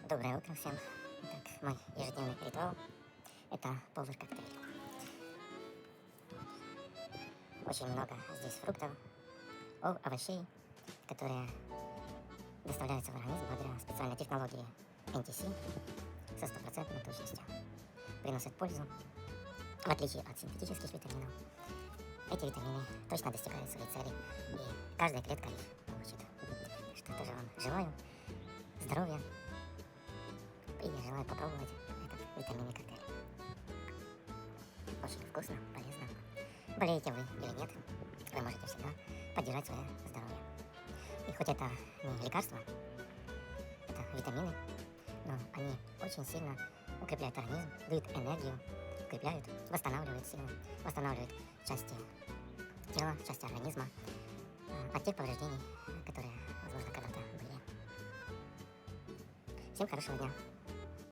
Доброе утро всем. Итак, мой ежедневный ритуал — это повар-коктейль. Очень много здесь фруктов, овощей, которые доставляются в организм благодаря специальной технологии NTC со стопроцентной точностью. Приносят пользу, в отличие от синтетических витаминов. Эти витамины точно достигают своей цели, и каждая клетка их получит. Так что тоже вам желаю здоровья и желаю попробовать этот витаминный коктейль. Очень вкусно, полезно. Болеете вы или нет, вы можете всегда поддержать свое здоровье. И хоть это не лекарство, это витамины, но они очень сильно укрепляют организм, дают энергию, укрепляют, восстанавливают силы, восстанавливают части тела, части организма от тех повреждений, которые, возможно, когда-то были. Всем хорошего дня!